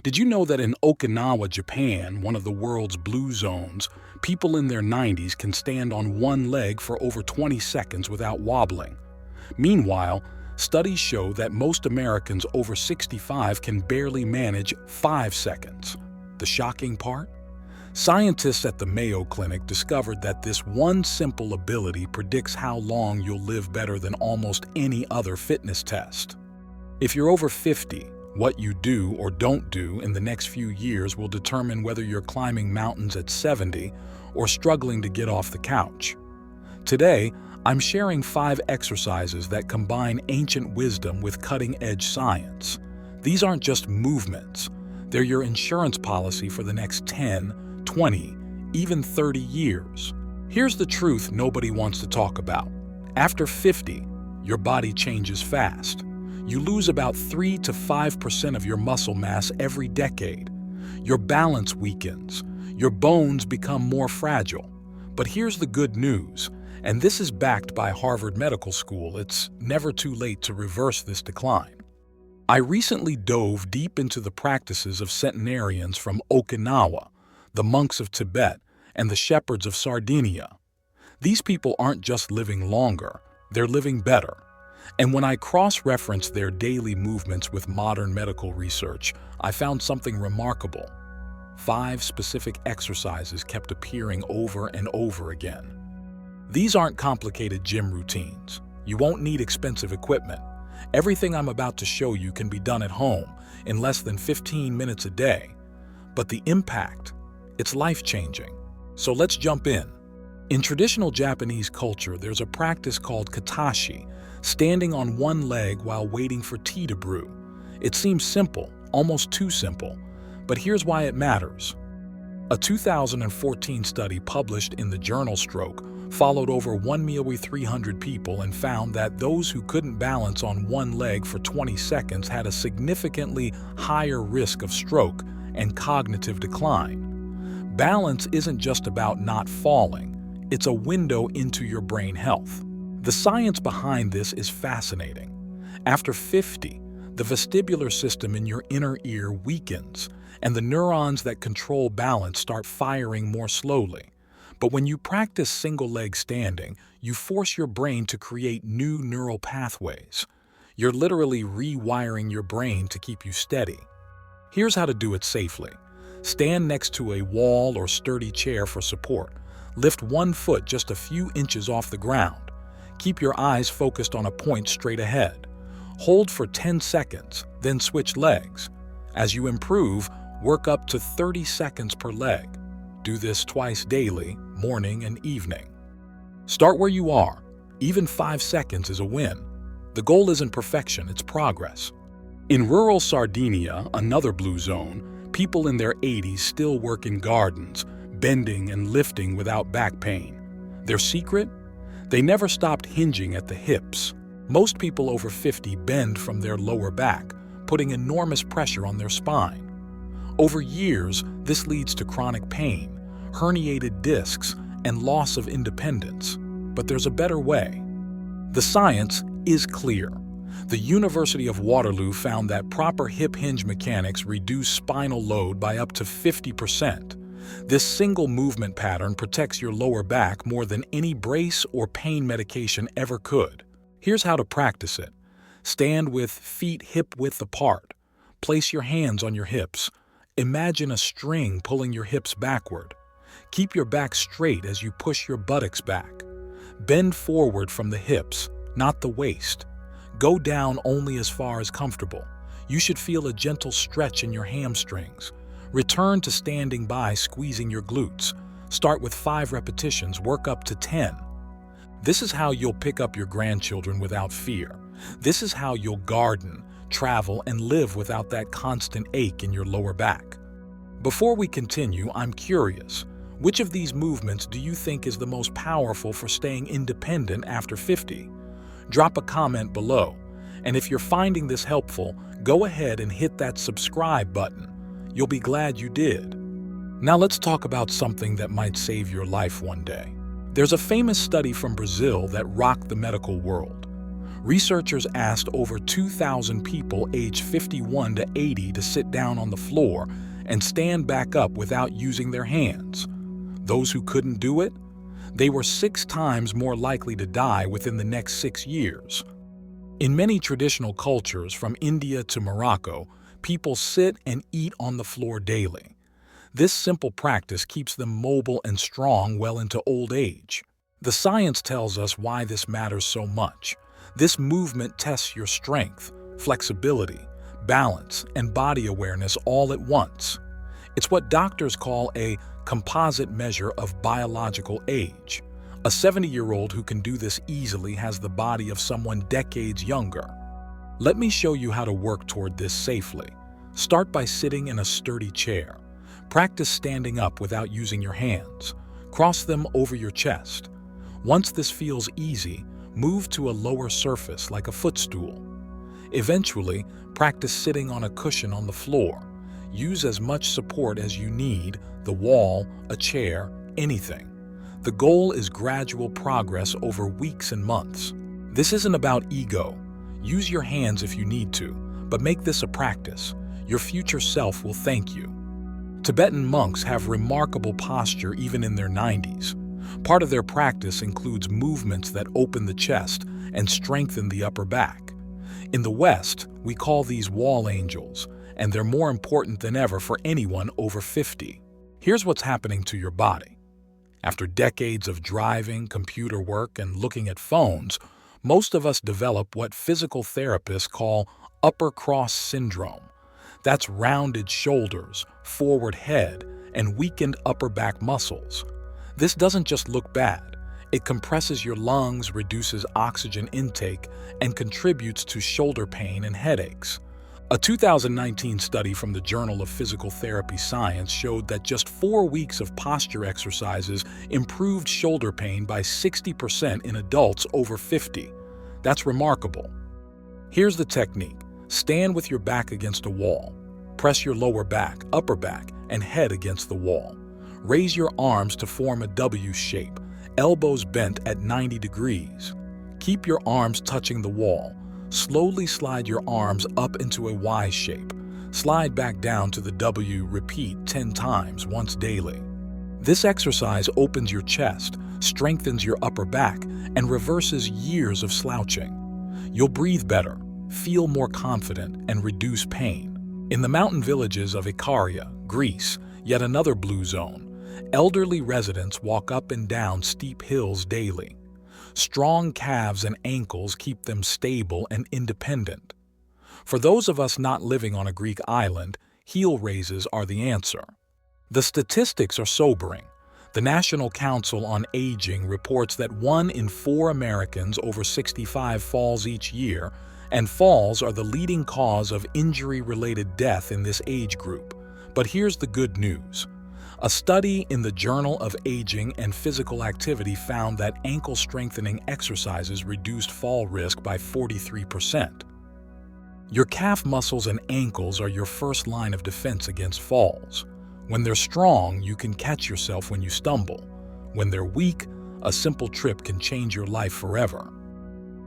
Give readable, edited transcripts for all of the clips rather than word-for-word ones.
Did you know that in Okinawa, Japan, one of the world's blue zones, people in their 90s can stand on one leg for over 20 seconds without wobbling? Meanwhile, studies show that most Americans over 65 can barely manage 5 seconds. The shocking part? Scientists at the Mayo Clinic discovered that this one simple ability predicts how long you'll live better than almost any other fitness test. If you're over 50, what you do or don't do in the next few years will determine whether you're climbing mountains at 70 or struggling to get off the couch. Today, I'm sharing 5 exercises that combine ancient wisdom with cutting-edge science. These aren't just movements. They're your insurance policy for the next 10, 20, even 30 years. Here's the truth nobody wants to talk about. After 50, your body changes fast. You lose about 3 to 5% of your muscle mass every decade. Your balance weakens. Your bones become more fragile. But here's the good news, and this is backed by Harvard Medical School. It's never too late to reverse this decline. I recently dove deep into the practices of centenarians from Okinawa, the monks of Tibet, and the shepherds of Sardinia. These people aren't just living longer, they're living better. And when I cross-referenced their daily movements with modern medical research, I found something remarkable. 5 specific exercises kept appearing over and over again. These aren't complicated gym routines. You won't need expensive equipment. Everything I'm about to show you can be done at home in less than 15 minutes a day. But the impact, it's life-changing. So let's jump in. In traditional Japanese culture, there's a practice called katashi, standing on one leg while waiting for tea to brew. It seems simple, almost too simple, but here's why it matters. A 2014 study published in the journal Stroke followed over 1,300 people and found that those who couldn't balance on one leg for 20 seconds had a significantly higher risk of stroke and cognitive decline. Balance isn't just about not falling, it's a window into your brain health. The science behind this is fascinating. After 50, the vestibular system in your inner ear weakens, and the neurons that control balance start firing more slowly. But when you practice single-leg standing, you force your brain to create new neural pathways. You're literally rewiring your brain to keep you steady. Here's how to do it safely. Stand next to a wall or sturdy chair for support. Lift one foot just a few inches off the ground. Keep your eyes focused on a point straight ahead. Hold for 10 seconds, then switch legs. As you improve, work up to 30 seconds per leg. Do this twice daily, morning and evening. Start where you are. Even 5 seconds is a win. The goal isn't perfection, it's progress. In rural Sardinia, another blue zone, people in their 80s still work in gardens, bending and lifting without back pain. Their secret? They never stopped hinging at the hips. Most people over 50 bend from their lower back, putting enormous pressure on their spine. Over years, this leads to chronic pain, herniated discs, and loss of independence. But there's a better way. The science is clear. The University of Waterloo found that proper hip hinge mechanics reduce spinal load by up to 50%. This single movement pattern protects your lower back more than any brace or pain medication ever could. Here's how to practice it. Stand with feet hip-width apart. Place your hands on your hips. Imagine a string pulling your hips backward. Keep your back straight as you push your buttocks back. Bend forward from the hips, not the waist. Go down only as far as comfortable. You should feel a gentle stretch in your hamstrings. Return to standing by, squeezing your glutes. Start with 5 repetitions, work up to 10. This is how you'll pick up your grandchildren without fear. This is how you'll garden, travel, and live without that constant ache in your lower back. Before we continue, I'm curious. Which of these movements do you think is the most powerful for staying independent after 50? Drop a comment below. And if you're finding this helpful, go ahead and hit that subscribe button. You'll be glad you did. Now let's talk about something that might save your life one day. There's a famous study from Brazil that rocked the medical world. Researchers asked over 2,000 people aged 51 to 80 to sit down on the floor and stand back up without using their hands. Those who couldn't do it, they were 6 times more likely to die within the next 6 years. In many traditional cultures, from India to Morocco, people sit and eat on the floor daily. This simple practice keeps them mobile and strong well into old age. The science tells us why this matters so much. This movement tests your strength, flexibility, balance, and body awareness all at once. It's what doctors call a composite measure of biological age. A 70-year-old who can do this easily has the body of someone decades younger. Let me show you how to work toward this safely. Start by sitting in a sturdy chair. Practice standing up without using your hands. Cross them over your chest. Once this feels easy, move to a lower surface like a footstool. Eventually, practice sitting on a cushion on the floor. Use as much support as you need, the wall, a chair, anything. The goal is gradual progress over weeks and months. This isn't about ego. Use your hands if you need to, but make this a practice. Your future self will thank you. Tibetan monks have remarkable posture even in their 90s. Part of their practice includes movements that open the chest and strengthen the upper back. In the West, we call these wall angels, and they're more important than ever for anyone over 50. Here's what's happening to your body. After decades of driving, computer work, and looking at phones, most of us develop what physical therapists call upper cross syndrome. That's rounded shoulders, forward head, and weakened upper back muscles. This doesn't just look bad. It compresses your lungs, reduces oxygen intake, and contributes to shoulder pain and headaches. A 2019 study from the Journal of Physical Therapy Science showed that just 4 weeks of posture exercises improved shoulder pain by 60% in adults over 50. That's remarkable. Here's the technique. Stand with your back against a wall. Press your lower back, upper back, and head against the wall. Raise your arms to form a W shape, elbows bent at 90 degrees. Keep your arms touching the wall. Slowly slide your arms up into a Y shape. Slide back down to the W, repeat 10 times once daily. This exercise opens your chest, strengthens your upper back, and reverses years of slouching. You'll breathe better, feel more confident, and reduce pain. In the mountain villages of Ikaria, Greece, yet another blue zone, elderly residents walk up and down steep hills daily. Strong calves and ankles keep them stable and independent. For those of us not living on a Greek island, heel raises are the answer. The statistics are sobering. The National Council on Aging reports that 1 in 4 Americans over 65 falls each year, and falls are the leading cause of injury-related death in this age group. But here's the good news. A study in the Journal of Aging and Physical Activity found that ankle-strengthening exercises reduced fall risk by 43%. Your calf muscles and ankles are your first line of defense against falls. When they're strong, you can catch yourself when you stumble. When they're weak, a simple trip can change your life forever.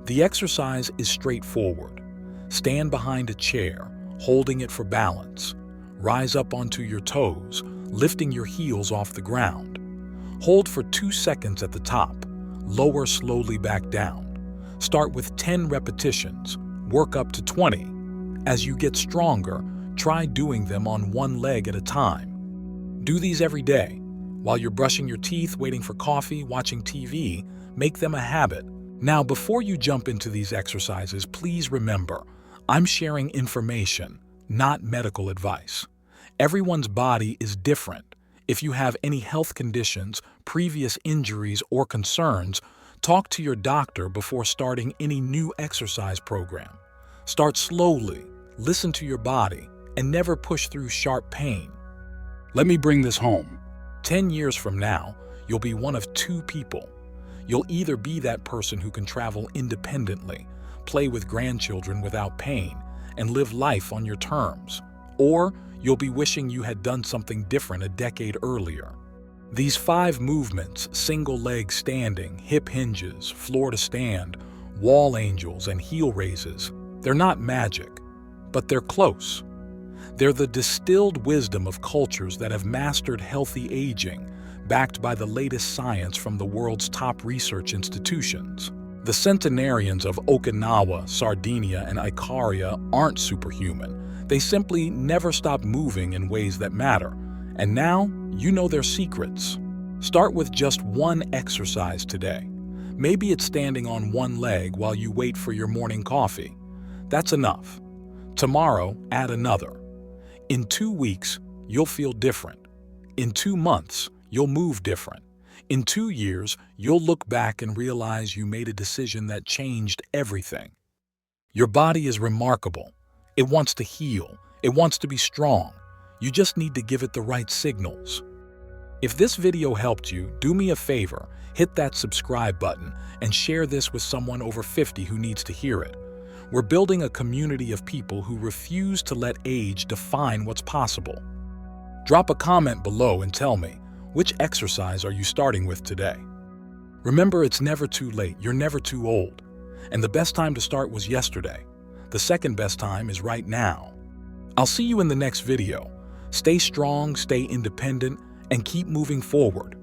The exercise is straightforward. Stand behind a chair, holding it for balance. Rise up onto your toes, lifting your heels off the ground. Hold for 2 seconds at the top. Lower slowly back down. Start with 10 repetitions. Work up to 20. As you get stronger, try doing them on one leg at a time. Do these every day. While you're brushing your teeth, waiting for coffee, watching TV, make them a habit. Now, before you jump into these exercises, please remember, I'm sharing information, not medical advice. Everyone's body is different. If you have any health conditions, previous injuries, or concerns, talk to your doctor before starting any new exercise program. Start slowly, listen to your body, and never push through sharp pain. Let me bring this home. 10 years from now, you'll be one of 2 people. You'll either be that person who can travel independently, play with grandchildren without pain, and live life on your terms, or you'll be wishing you had done something different a decade earlier. These 5 movements, single leg standing, hip hinges, floor to stand, wall angels, and heel raises. They're not magic, but they're close. They're the distilled wisdom of cultures that have mastered healthy aging, backed by the latest science from the world's top research institutions. The centenarians of Okinawa, Sardinia, and Ikaria aren't superhuman. They simply never stop moving in ways that matter. And now, you know their secrets. Start with just one exercise today. Maybe it's standing on one leg while you wait for your morning coffee. That's enough. Tomorrow, add another. In 2 weeks, you'll feel different. In 2 months, you'll move different. In 2 years, you'll look back and realize you made a decision that changed everything. Your body is remarkable. It wants to heal. It wants to be strong. You just need to give it the right signals. If this video helped you, do me a favor, hit that subscribe button and share this with someone over 50 who needs to hear it. We're building a community of people who refuse to let age define what's possible. Drop a comment below and tell me, which exercise are you starting with today? Remember, it's never too late, you're never too old. And the best time to start was yesterday. The second best time is right now. I'll see you in the next video. Stay strong, stay independent, and keep moving forward.